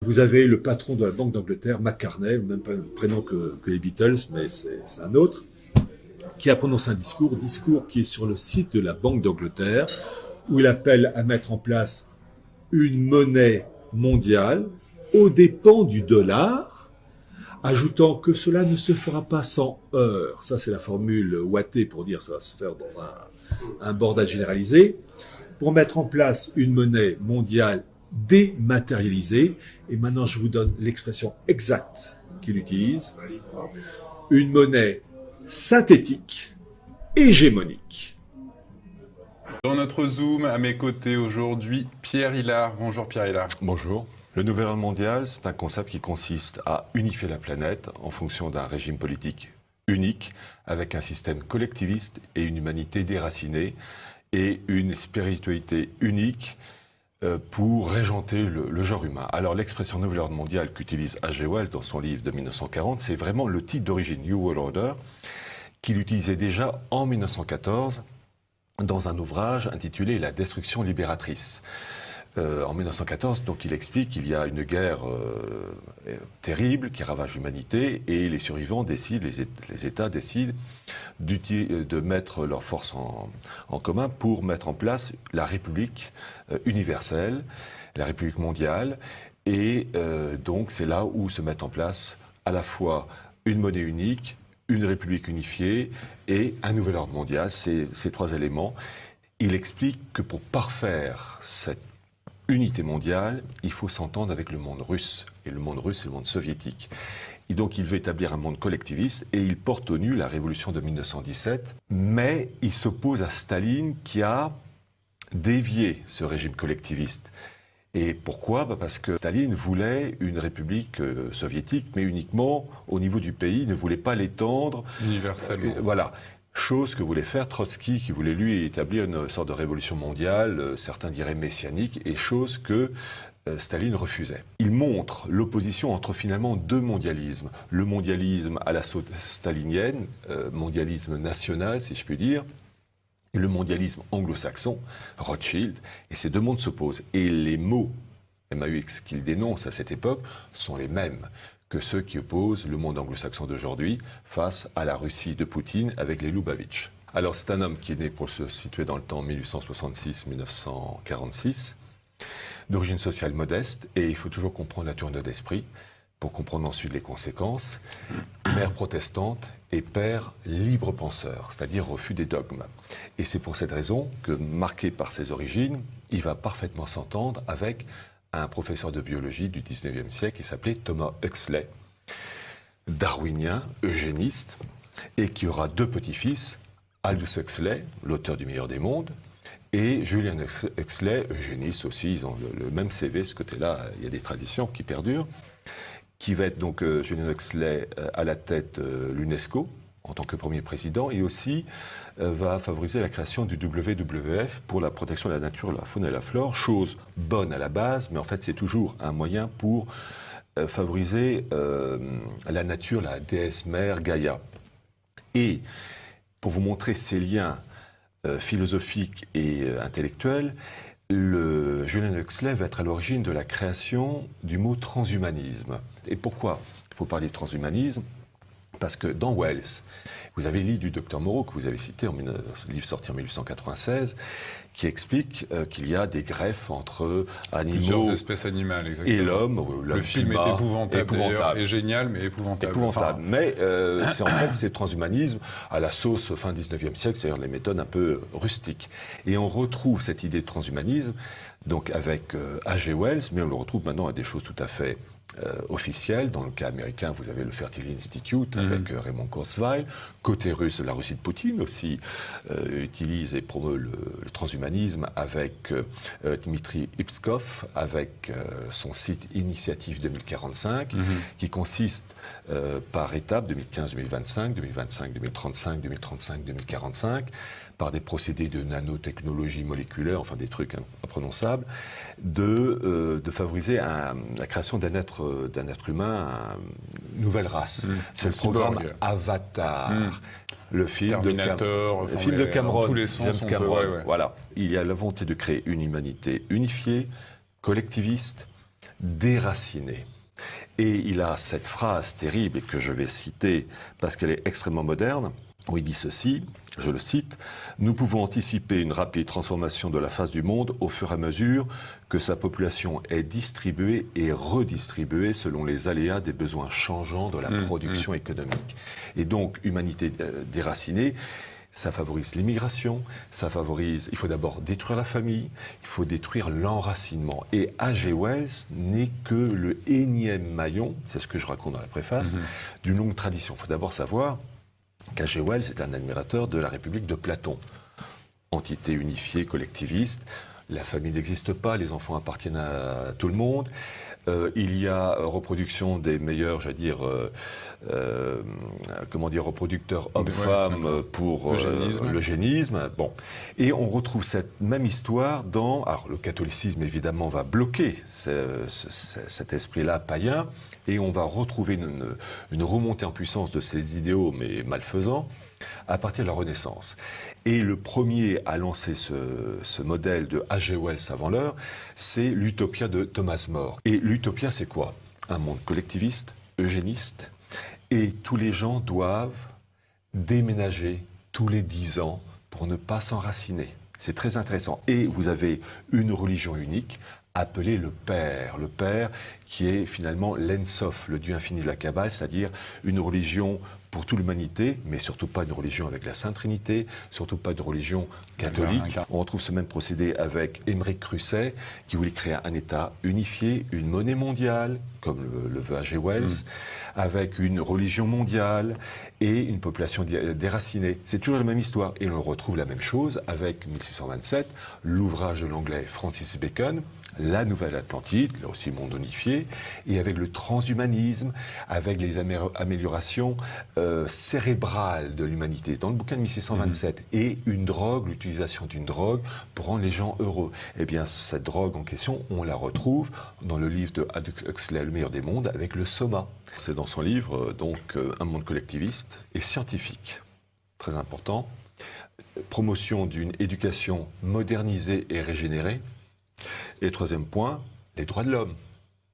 Vous avez le patron de la Banque d'Angleterre, McCartney, même pas le prénom que les Beatles, mais c'est un autre, qui a prononcé un discours qui est sur le site de la Banque d'Angleterre, où il appelle à mettre en place une monnaie mondiale aux dépens du dollar, ajoutant que cela ne se fera pas sans heurts. Ça, c'est la formule ouatée pour dire que ça va se faire dans un bordel généralisé, pour mettre en place une monnaie mondiale dématérialisée. Et maintenant, je vous donne l'expression exacte qu'il utilise. Une monnaie synthétique, hégémonique. Dans notre Zoom, à mes côtés aujourd'hui, Pierre Hilard. Bonjour Pierre Hilard. Bonjour. Le nouvel ordre mondial, c'est un concept qui consiste à unifier la planète en fonction d'un régime politique unique, avec un système collectiviste et une humanité déracinée, et une spiritualité unique pour régenter le genre humain. Alors l'expression nouvel ordre mondial qu'utilise H.G. Wells dans son livre de 1940, c'est vraiment le titre d'origine New World Order, qu'il utilisait déjà en 1914 dans un ouvrage intitulé La destruction libératrice. En 1914, donc, il explique qu'il y a une guerre terrible qui ravage l'humanité et les survivants décident, les États décident de mettre leurs forces en commun pour mettre en place la République universelle, la République mondiale. Et donc c'est là où se mettent en place à la fois une monnaie unique, une République unifiée et un nouvel ordre mondial. Ces trois éléments. Il explique que pour parfaire cette unité mondiale, il faut s'entendre avec le monde russe. Et le monde russe, c'est le monde soviétique. Et donc, il veut établir un monde collectiviste et il porte au nu la révolution de 1917. Mais il s'oppose à Staline qui a dévié ce régime collectiviste. Et pourquoi ? Parce que Staline voulait une république soviétique, mais uniquement au niveau du pays, il ne voulait pas l'étendre. Universellement. Voilà. Chose que voulait faire Trotsky, qui voulait lui établir une sorte de révolution mondiale, certains diraient messianique, et chose que Staline refusait. Il montre l'opposition entre finalement deux mondialismes. Le mondialisme à la stalinienne, mondialisme national si je puis dire, et le mondialisme anglo-saxon, Rothschild, et ces deux mondes s'opposent. Et les mots MAUX qu'il dénonce à cette époque sont les mêmes que ceux qui opposent le monde anglo-saxon d'aujourd'hui face à la Russie de Poutine avec les Loubavitch. Alors c'est un homme qui est né pour se situer dans le temps 1866-1946, d'origine sociale modeste, et il faut toujours comprendre la tournure d'esprit pour comprendre ensuite les conséquences. Mère protestante et père libre penseur, c'est-à-dire refus des dogmes. Et c'est pour cette raison que, marqué par ses origines, il va parfaitement s'entendre avec un professeur de biologie du 19e siècle qui s'appelait Thomas Huxley, darwinien, eugéniste, et qui aura deux petits-fils, Aldous Huxley, l'auteur du Meilleur des mondes, et Julian Huxley, eugéniste aussi, ils ont le même CV, ce côté-là, il y a des traditions qui perdurent, qui va être donc Julian Huxley à la tête de l'UNESCO, en tant que premier président, et aussi va favoriser la création du WWF pour la protection de la nature, la faune et la flore, chose bonne à la base, mais en fait c'est toujours un moyen pour favoriser la nature, la déesse mère Gaïa. Et pour vous montrer ces liens philosophiques et intellectuels, Julian Huxley va être à l'origine de la création du mot transhumanisme. Et pourquoi il faut parler de transhumanisme ? Parce que dans Wells, vous avez l'île du docteur Moreau, que vous avez cité, livre sorti en 1896, qui explique qu'il y a des greffes entre animaux... Plusieurs espèces animales, exactement. Et l'homme. Le film est épouvantable. Et génial, mais épouvantable. Épouvantable. Mais c'est en fait c'est transhumanisme à la sauce fin 19e siècle, c'est-à-dire les méthodes un peu rustiques. Et on retrouve cette idée de transhumanisme donc avec H.G. Wells, mais on le retrouve maintenant à des choses tout à fait officielles. Dans le cas américain, vous avez le Fertility Institute avec Raymond Kurzweil. Côté russe, la Russie de Poutine aussi utilise et promeut le transhumanisme avec Dmitri Ipskov, avec son site Initiative 2045, qui consiste par étapes 2015-2025, 2025-2035, 2035-2045, par des procédés de nanotechnologie moléculaire, enfin des trucs imprononçables, de favoriser la création d'un être humain, une nouvelle race. C'est le programme Avatar. Le film Terminator, de Cameron, dans tous les sens, James Cameron. Ouais. Voilà. Il y a la volonté de créer une humanité unifiée, collectiviste, déraciner. Et il a cette phrase terrible que je vais citer parce qu'elle est extrêmement moderne, où il dit ceci, je le cite, « Nous pouvons anticiper une rapide transformation de la face du monde au fur et à mesure que sa population est distribuée et redistribuée selon les aléas des besoins changeants de la production économique. » Et donc, humanité déracinée, ça favorise l'immigration, ça favorise... Il faut d'abord détruire la famille, il faut détruire l'enracinement. Et H.G. Wells n'est que le énième maillon, c'est ce que je raconte dans la préface, d'une longue tradition. Il faut d'abord savoir qu'H.G. Wells est un admirateur de la République de Platon. Entité unifiée, collectiviste, la famille n'existe pas, les enfants appartiennent à tout le monde. Il y a reproduction des meilleurs, reproducteurs hommes-femmes pour l'eugénisme. Bon. Et on retrouve cette même histoire dans... Alors, le catholicisme, évidemment, va bloquer cet esprit-là païen, et on va retrouver une remontée en puissance de ces idéaux, mais malfaisants, à partir de la Renaissance. Et le premier à lancer ce modèle de H.G. Wells avant l'heure, c'est l'Utopia de Thomas More. Et l'Utopia, c'est quoi? Un monde collectiviste, eugéniste, et tous les gens doivent déménager tous les 10 ans pour ne pas s'enraciner. C'est très intéressant. Et vous avez une religion unique, appelé le Père qui est finalement l'Ensof, le Dieu infini de la Kabbale, c'est-à-dire une religion pour toute l'humanité, mais surtout pas une religion avec la Sainte Trinité, surtout pas une religion catholique. On retrouve ce même procédé avec Émeric Crusset, qui voulait créer un État unifié, une monnaie mondiale, comme le veut H.G. Wells, avec une religion mondiale et une population déracinée. C'est toujours la même histoire. Et on retrouve la même chose avec 1627, l'ouvrage de l'anglais Francis Bacon, la Nouvelle Atlantide, là aussi monde unifié, et avec le transhumanisme, avec les améliorations cérébrales de l'humanité. Dans le bouquin de 1627, et une drogue, l'utilisation d'une drogue pour rendre les gens heureux. Eh bien, cette drogue en question, on la retrouve dans le livre de Aldous Huxley, Le meilleur des mondes, avec le soma. C'est dans son livre, Un monde collectiviste et scientifique. Très important. Promotion d'une éducation modernisée et régénérée. Et troisième point, les droits de l'homme.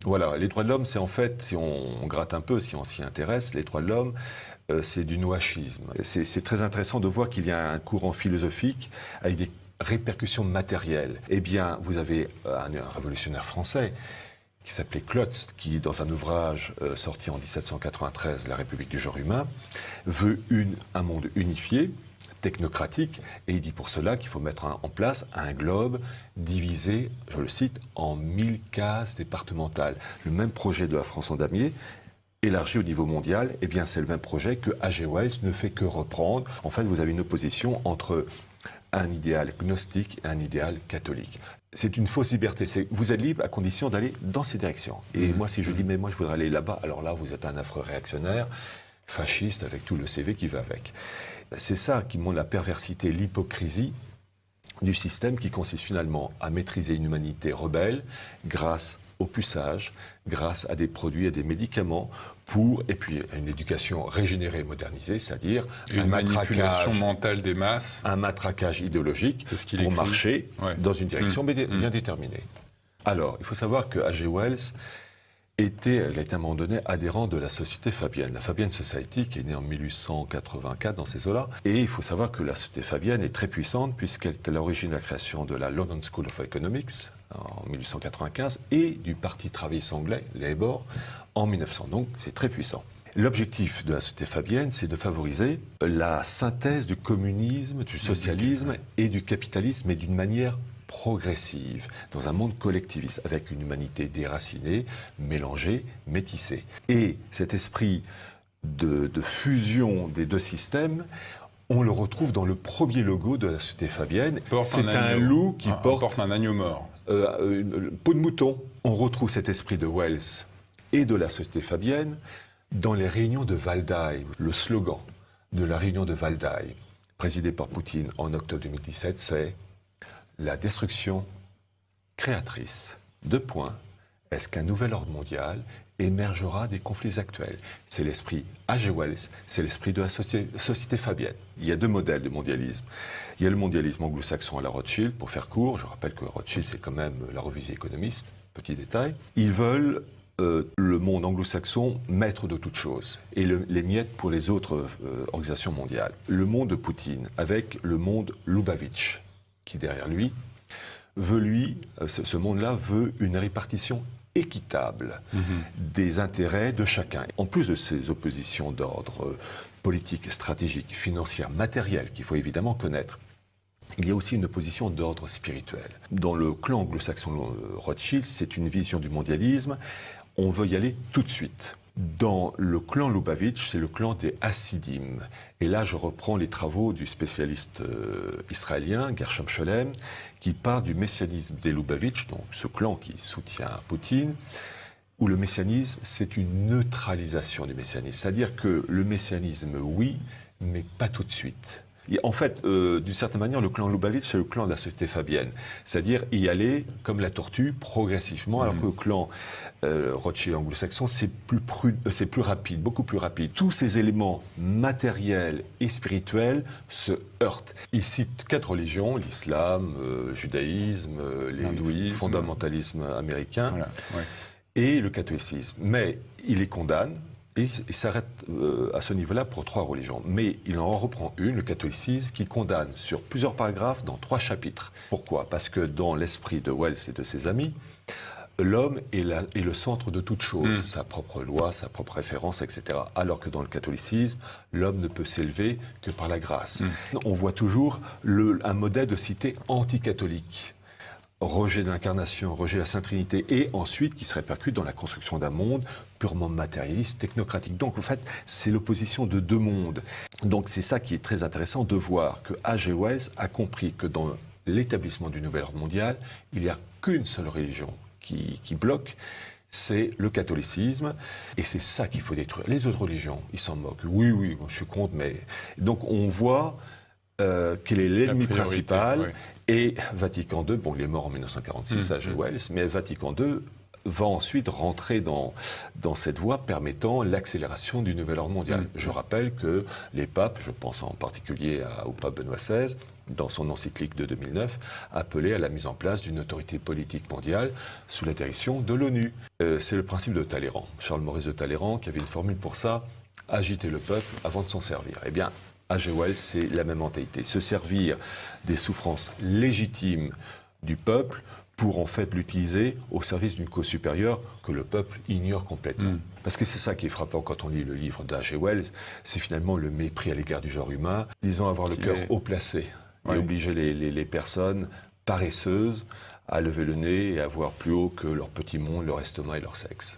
Voilà, les droits de l'homme, c'est en fait, si on gratte un peu, si on s'y intéresse, les droits de l'homme, c'est du noachisme. C'est très intéressant de voir qu'il y a un courant philosophique avec des répercussions matérielles. Eh bien, vous avez un révolutionnaire français qui s'appelait Klotz, qui, dans un ouvrage sorti en 1793, La République du genre humain, veut un monde unifié, technocratique, et il dit pour cela qu'il faut mettre en place un globe divisé, je le cite, en 1000 cases départementales. Le même projet de la France en damier, élargi au niveau mondial, eh bien c'est le même projet que H.G. Wells ne fait que reprendre. En fait, vous avez une opposition entre un idéal gnostique et un idéal catholique. C'est une fausse liberté. Vous êtes libre à condition d'aller dans ces directions. Et moi, si je dis, mais moi je voudrais aller là-bas, alors là, vous êtes un affreux réactionnaire, fasciste, avec tout le CV qui va avec. C'est ça qui montre la perversité, l'hypocrisie du système qui consiste finalement à maîtriser une humanité rebelle grâce au puçage, grâce à des produits, à des médicaments, et puis à une éducation régénérée et modernisée, c'est-à-dire une manipulation mentale des masses, un matraquage idéologique pour marcher dans une direction bien déterminée. Alors, il faut savoir que H.G. Wells il a été à un moment donné adhérent de la Société Fabienne. La Fabian Society, qui est née en 1884 dans ces eaux-là. Et il faut savoir que la Société Fabienne est très puissante puisqu'elle est à l'origine de la création de la London School of Economics en 1895 et du Parti travailliste anglais, Labour, en 1900. Donc c'est très puissant. L'objectif de la Société Fabienne, c'est de favoriser la synthèse du communisme, du socialisme et du capitalisme, mais d'une manière progressive, dans un monde collectiviste, avec une humanité déracinée, mélangée, métissée. Et cet esprit de fusion des deux systèmes, on le retrouve dans le premier logo de la Société Fabienne. C'est un loup qui porte un agneau mort. Une peau de mouton. On retrouve cet esprit de Wells et de la Société Fabienne dans les réunions de Waldheim. Le slogan de la réunion de Waldheim, présidée par Poutine en octobre 2017, c'est la destruction créatrice. Est-ce qu'un nouvel ordre mondial émergera des conflits actuels? C'est l'esprit H.G. Wells, c'est l'esprit de la société fabienne. Il y a deux modèles de mondialisme. Il y a le mondialisme anglo-saxon à la Rothschild, pour faire court. Je rappelle que Rothschild, c'est quand même la revue des économistes, petit détail. Ils veulent le monde anglo-saxon maître de toutes choses et les miettes pour les autres organisations mondiales. Le monde de Poutine avec le monde Lubavitch qui derrière lui veut ce monde-là veut une répartition équitable des intérêts de chacun. En plus de ces oppositions d'ordre politique, stratégique, financière, matérielle qu'il faut évidemment connaître, il y a aussi une opposition d'ordre spirituel. Dans le clan anglo-saxon Rothschild, c'est une vision du mondialisme. On veut y aller tout de suite. Dans le clan Lubavitch, c'est le clan des Hassidim. Et là, je reprends les travaux du spécialiste israélien, Gershom Scholem, qui part du messianisme des Lubavitch, donc ce clan qui soutient Poutine, où le messianisme, c'est une neutralisation du messianisme. C'est-à-dire que le messianisme, oui, mais pas tout de suite. Et en fait, d'une certaine manière, le clan Lubavitch, c'est le clan de la société fabienne. C'est-à-dire y aller comme la tortue, progressivement, alors que le clan Rothschild anglo-saxon, c'est plus rapide, beaucoup plus rapide. Tous ces éléments matériels et spirituels se heurtent. Il cite 4 religions, l'islam, le judaïsme, les fondamentalismes américains, voilà, ouais, et le catholicisme. Mais il les condamne. Et il s'arrête à ce niveau-là pour 3 religions. Mais il en reprend une, le catholicisme, qui condamne sur plusieurs paragraphes dans 3 chapitres. Pourquoi ? Parce que dans l'esprit de Wells et de ses amis, l'homme est le centre de toute chose, sa propre loi, sa propre référence, etc. Alors que dans le catholicisme, l'homme ne peut s'élever que par la grâce. On voit toujours un modèle de cité anticatholique. Rejet de l'incarnation, rejet de la Sainte Trinité, et ensuite qui se répercute dans la construction d'un monde purement matérialiste, technocratique. Donc en fait, c'est l'opposition de 2 mondes. Donc c'est ça qui est très intéressant de voir que H.G. Wells a compris que dans l'établissement du nouvel ordre mondial, il n'y a qu'une seule religion qui bloque, c'est le catholicisme, et c'est ça qu'il faut détruire. Les autres religions, ils s'en moquent. Oui, je suis contre, mais... Donc on voit quel est l'ennemi principal, oui. Et Vatican II, bon, il est mort en 1946, H.G. Wells, mais Vatican II va ensuite rentrer dans cette voie permettant l'accélération du nouvel ordre mondial. Je rappelle que les papes, je pense en particulier au pape Benoît XVI, dans son encyclique de 2009, appelait à la mise en place d'une autorité politique mondiale sous la direction de l'ONU. C'est le principe de Talleyrand, Charles-Maurice de Talleyrand, qui avait une formule pour ça, agiter le peuple avant de s'en servir. Eh bien, H.G. Wells, c'est la même mentalité. Se servir des souffrances légitimes du peuple pour en fait l'utiliser au service d'une cause supérieure que le peuple ignore complètement. Parce que c'est ça qui est frappant quand on lit le livre d'H.G. Wells, c'est finalement le mépris à l'égard du genre humain, disons avoir le cœur haut placé, et obliger les personnes paresseuses à lever le nez et à voir plus haut que leur petit monde, leur estomac et leur sexe.